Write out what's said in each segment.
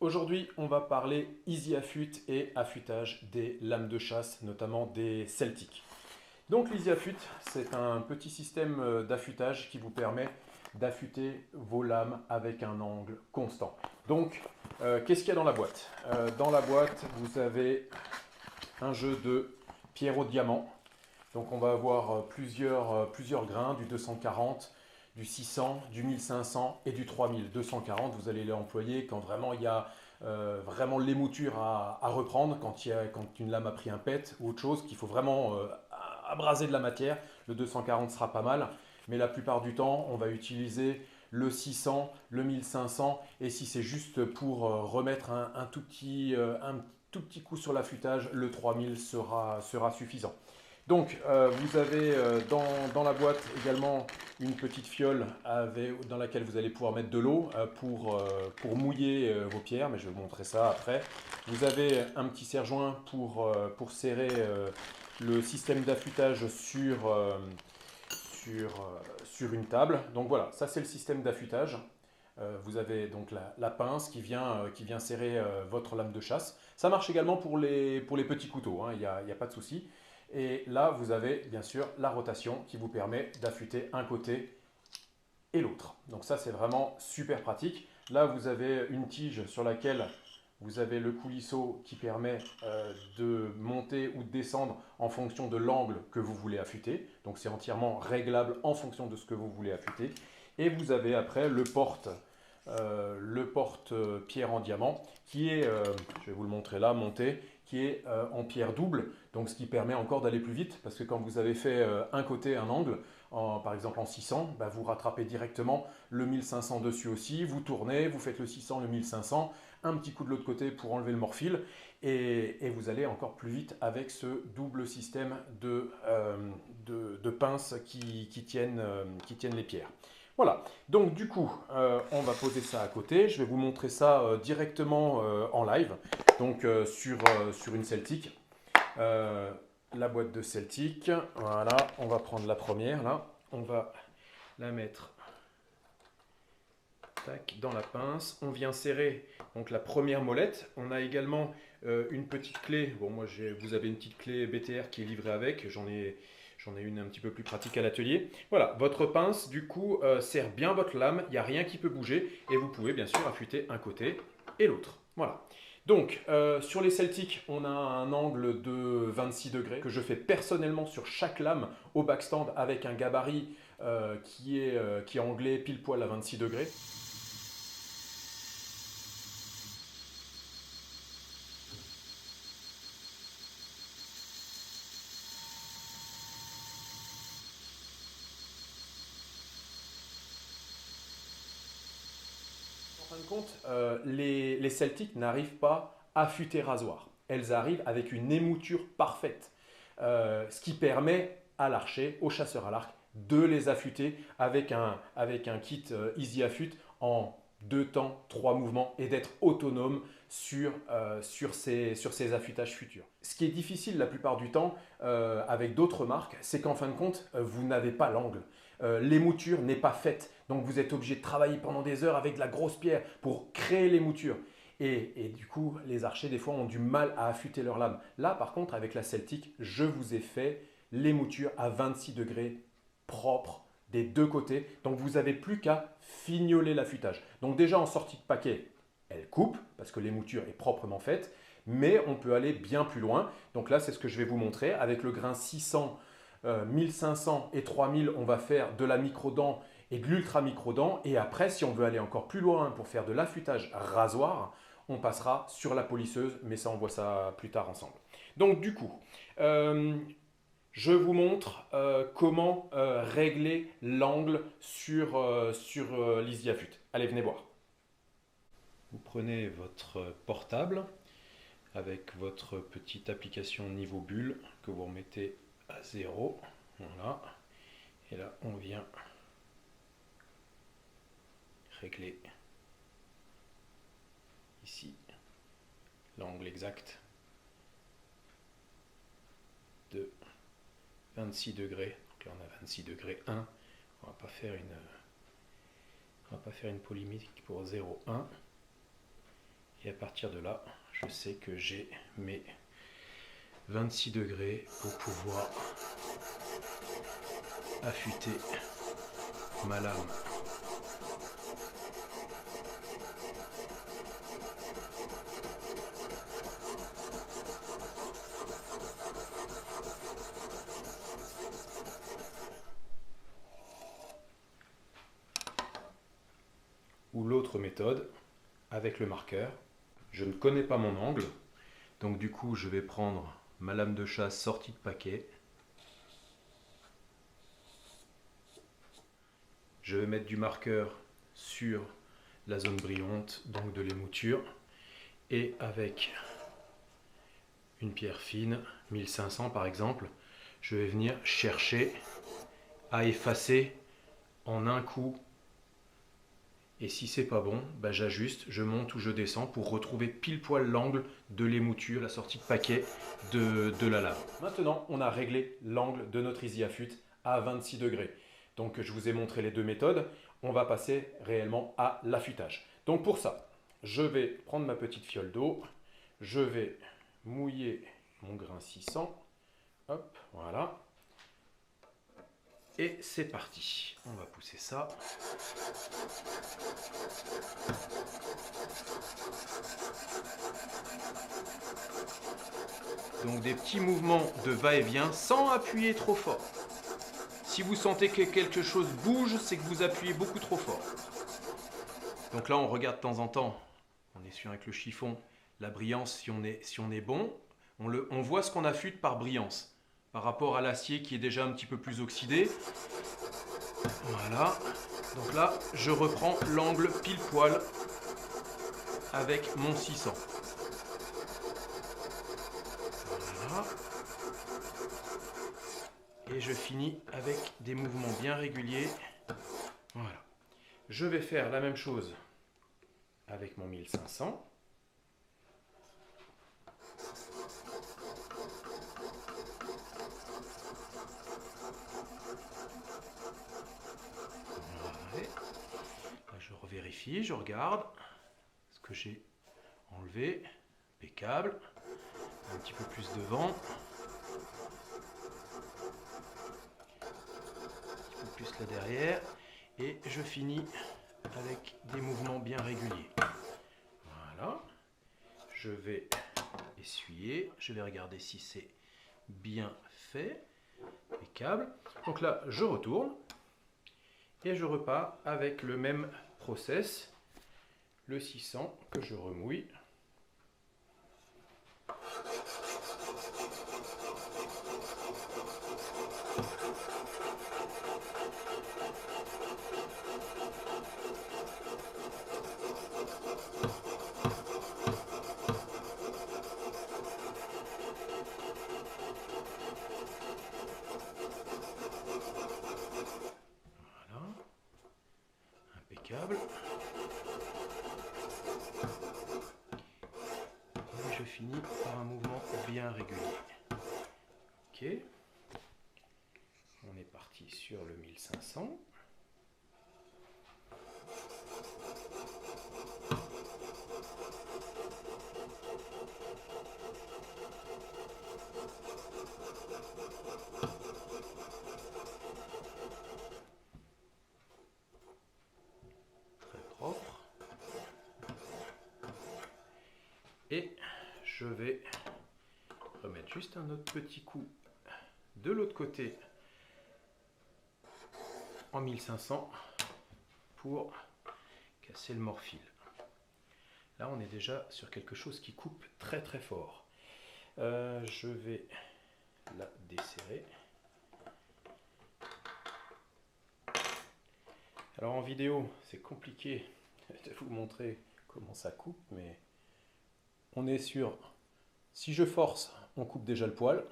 Aujourd'hui, on va parler easy affût et affûtage des lames de chasse, notamment des Celtic. Donc l'easy affût, c'est un petit système d'affûtage qui vous permet d'affûter vos lames avec un angle constant. Donc, qu'est-ce qu'il y a dans la boîte? Dans la boîte, vous avez un jeu de pierrot diamant. Donc on va avoir plusieurs grains, du 240, du 600, du 1500 et du 3000. 240, vous allez l'employer quand vraiment il y a vraiment l'émouture à reprendre, quand une lame a pris un pet ou autre chose, qu'il faut vraiment abraser de la matière. Le 240 sera pas mal, mais la plupart du temps, on va utiliser le 600, le 1500, et si c'est juste pour remettre un tout petit coup sur l'affûtage, le 3000 sera suffisant. Donc, vous avez dans la boîte également une petite fiole dans laquelle vous allez pouvoir mettre de l'eau pour mouiller vos pierres, mais je vais vous montrer ça après. Vous avez un petit serre-joint pour serrer le système d'affûtage sur une table. Donc voilà, ça c'est le système d'affûtage. Vous avez donc la pince qui vient serrer votre lame de chasse. Ça marche également pour les petits couteaux, hein, il n'y a pas de souci. Et là, vous avez bien sûr la rotation qui vous permet d'affûter un côté et l'autre. Donc ça, c'est vraiment super pratique. Là, vous avez une tige sur laquelle vous avez le coulisseau qui permet de monter ou de descendre en fonction de l'angle que vous voulez affûter. Donc c'est entièrement réglable en fonction de ce que vous voulez affûter. Et vous avez après le porte pierre en diamant qui est, je vais vous le montrer là, monté, qui est en pierre double, donc ce qui permet encore d'aller plus vite, parce que quand vous avez fait un côté, un angle, par exemple en 600, bah, vous rattrapez directement le 1500 dessus aussi, vous tournez, vous faites le 600, le 1500, un petit coup de l'autre côté pour enlever le morphile, et vous allez encore plus vite avec ce double système de pinces qui tiennent les pierres. Voilà, donc du coup, on va poser ça à côté. Je vais vous montrer ça directement en live, donc sur une Celtic. La boîte de Celtic, voilà, on va prendre la première là, on va la mettre tac, dans la pince. On vient serrer donc la première molette. On a également une petite clé. Bon, moi, vous avez une petite clé BTR qui est livrée avec. J'en ai une un petit peu plus pratique à l'atelier. Voilà, votre pince, du coup, serre bien votre lame. Il n'y a rien qui peut bouger. Et vous pouvez bien sûr affûter un côté et l'autre. Voilà. Donc, sur les Celtics, on a un angle de 26 degrés que je fais personnellement sur chaque lame au backstand avec un gabarit qui est anglais pile poil à 26 degrés. En fin de compte, les Celtics n'arrivent pas à affûter rasoir. Elles arrivent avec une émouture parfaite, ce qui permet à l'archer, au chasseur à l'arc, de les affûter avec un kit Easy Affût en 2 temps, 3 mouvements et d'être autonome sur ces affûtages futurs. Ce qui est difficile la plupart du temps avec d'autres marques, c'est qu'en fin de compte, vous n'avez pas l'angle. L'émouture n'est pas faite, donc vous êtes obligé de travailler pendant des heures avec de la grosse pierre pour créer l'émouture. Et du coup, les archers, des fois, ont du mal à affûter leur lame. Là, par contre, avec la Celtic, je vous ai fait l'émouture à 26 degrés propre des deux côtés. Donc, vous n'avez plus qu'à fignoler l'affûtage. Donc, déjà, en sortie de paquet, elle coupe, parce que l'émouture est proprement faite. Mais on peut aller bien plus loin. Donc là, c'est ce que je vais vous montrer. Avec le grain 600, 1500 et 3000, on va faire de la micro-dent et de l'ultra micro-dent. Et après, si on veut aller encore plus loin pour faire de l'affûtage rasoir, on passera sur la polisseuse, mais ça, on voit ça plus tard ensemble. Donc, du coup, je vous montre comment régler l'angle sur l'Easy Affût. Allez, venez voir. Vous prenez votre portable avec votre petite application niveau bulle que vous remettez à 0. Voilà. Et là, on vient régler ici l'angle exact de 26 degrés. Donc là, on a 26 degrés 1. On va pas faire une polymétrique pour 0,1. Et à partir de là, je sais que j'ai mes 26 degrés pour pouvoir affûter ma lame. Ou l'autre méthode, avec le marqueur. Je ne connais pas mon angle, donc du coup je vais prendre ma lame de chasse sortie de paquet. Je vais mettre du marqueur sur la zone brillante, donc de l'émouture, et avec une pierre fine, 1500 par exemple, je vais venir chercher à effacer en un coup. Et si c'est pas bon, bah j'ajuste, je monte ou je descends pour retrouver pile poil l'angle de l'émouture, la sortie de paquet de la lame. Maintenant, on a réglé l'angle de notre Easy Affûte à 26 degrés. Donc je vous ai montré les deux méthodes. On va passer réellement à l'affûtage. Donc pour ça, je vais prendre ma petite fiole d'eau. Je vais mouiller mon grain 600. Hop, voilà. Et c'est parti. On va pousser ça. Donc des petits mouvements de va-et-vient sans appuyer trop fort. Si vous sentez que quelque chose bouge, c'est que vous appuyez beaucoup trop fort. Donc là, on regarde de temps en temps. On essuie avec le chiffon la brillance si on est bon. On voit ce qu'on affûte par brillance par rapport à l'acier qui est déjà un petit peu plus oxydé. Voilà. Donc là, je reprends l'angle pile poil avec mon 600. Voilà. Et je finis avec des mouvements bien réguliers. Voilà. Je vais faire la même chose avec mon 1500. Là, je revérifie, je regarde ce que j'ai enlevé. Impeccable. Un petit peu plus de vent. Un petit peu plus là derrière. Et je finis avec des mouvements bien réguliers. Voilà. Je vais essuyer. Je vais regarder si c'est bien fait. Impeccable. Donc là, je retourne. Et je repars avec le même process. Le 600 que je remouille. Impeccable. Et je finis par un mouvement bien régulier. Ok. On est parti sur le 1500. Très propre. Et je vais remettre juste un autre petit coup de l'autre côté en 1500 pour casser le morphile. Là, on est déjà sur quelque chose qui coupe très très fort. Je vais la desserrer. Alors en vidéo, c'est compliqué de vous montrer comment ça coupe, mais on est sur, si je force, on coupe déjà le poil,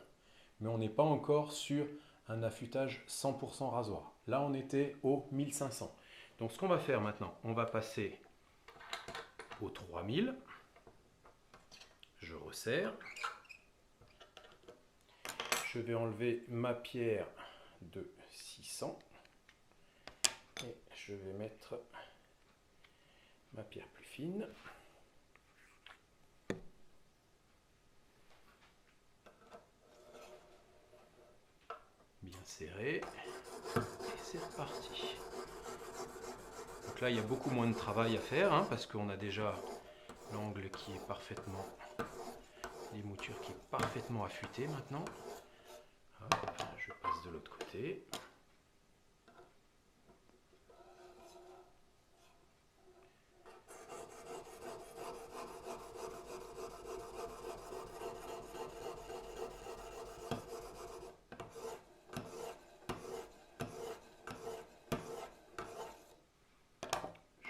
mais on n'est pas encore sur un affûtage 100% rasoir. Là, on était au 1500. Donc ce qu'on va faire maintenant, on va passer au 3000. Je resserre. Je vais enlever ma pierre de 600 et je vais mettre ma pierre plus fine. serré. Et c'est reparti. Donc là, il y a beaucoup moins de travail à faire, hein, parce qu'on a déjà l'angle qui est parfaitement, l'émouture qui est parfaitement affûtée maintenant. Hop, je passe de l'autre côté.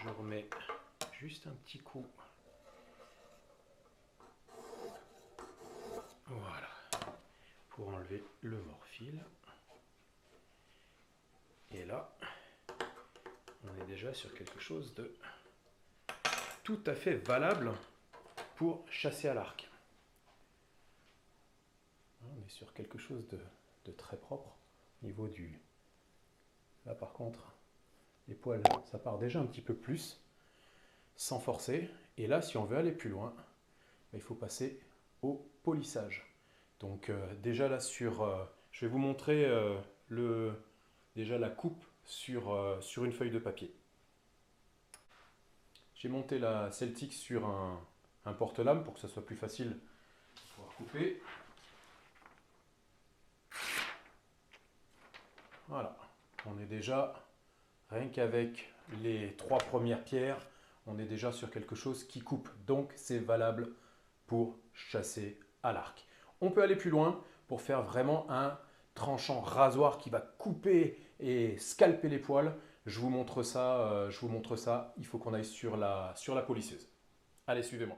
Je remets juste un petit coup. Voilà, pour enlever le morphile. Et là, on est déjà sur quelque chose de tout à fait valable pour chasser à l'arc. On est sur quelque chose de très propre au niveau du... Là par contre, les poils, ça part déjà un petit peu plus, sans forcer. Et là, si on veut aller plus loin, il faut passer au polissage. Donc déjà là je vais vous montrer déjà la coupe sur une feuille de papier. J'ai monté la Celtic sur un porte-lame pour que ça soit plus facile de pouvoir couper. Voilà, on est déjà, rien qu'avec les 3 premières pierres, on est déjà sur quelque chose qui coupe. Donc c'est valable pour chasser à l'arc. On peut aller plus loin pour faire vraiment un tranchant rasoir qui va couper et scalper les poils. Je vous montre ça, il faut qu'on aille sur la polisseuse. Allez, suivez-moi.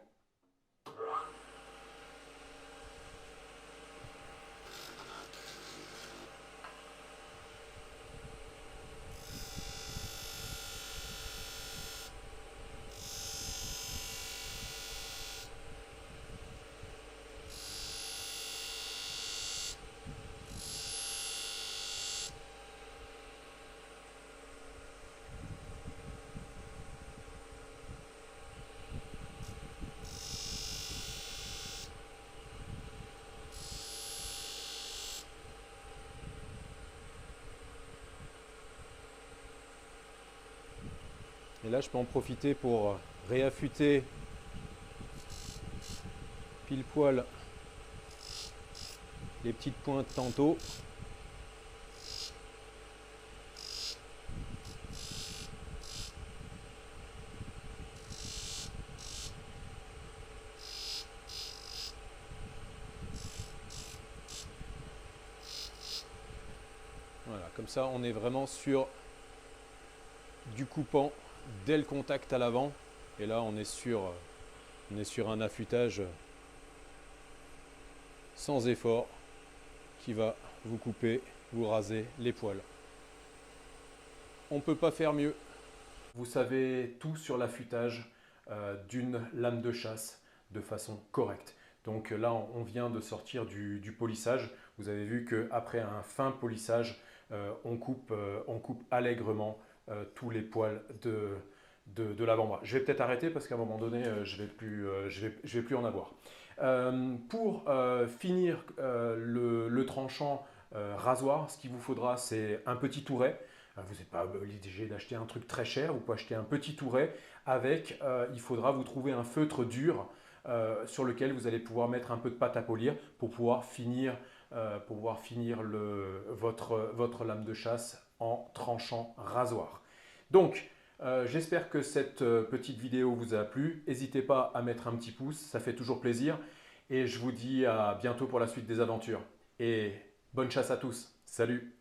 Et là, je peux en profiter pour réaffûter pile poil les petites pointes tantôt. Voilà, comme ça, on est vraiment sur du coupant dès le contact à l'avant. Et là, on est sur un affûtage sans effort qui va vous couper, vous raser les poils. On ne peut pas faire mieux. Vous savez tout sur l'affûtage d'une lame de chasse de façon correcte. Donc là, on vient de sortir du polissage. Vous avez vu qu'après un fin polissage, on coupe allègrement tous les poils de l'avant-bras. Je vais peut-être arrêter parce qu'à un moment donné, je vais plus en avoir. Pour finir le tranchant rasoir, ce qu'il vous faudra, c'est un petit touret. Vous n'êtes pas obligé d'acheter un truc très cher, vous pouvez acheter un petit touret avec, il faudra vous trouver un feutre dur sur lequel vous allez pouvoir mettre un peu de pâte à polir pour pouvoir finir, votre lame de chasse en tranchant rasoir. Donc, j'espère que cette petite vidéo vous a plu. N'hésitez pas à mettre un petit pouce, ça fait toujours plaisir. Et je vous dis à bientôt pour la suite des aventures. Et bonne chasse à tous. Salut!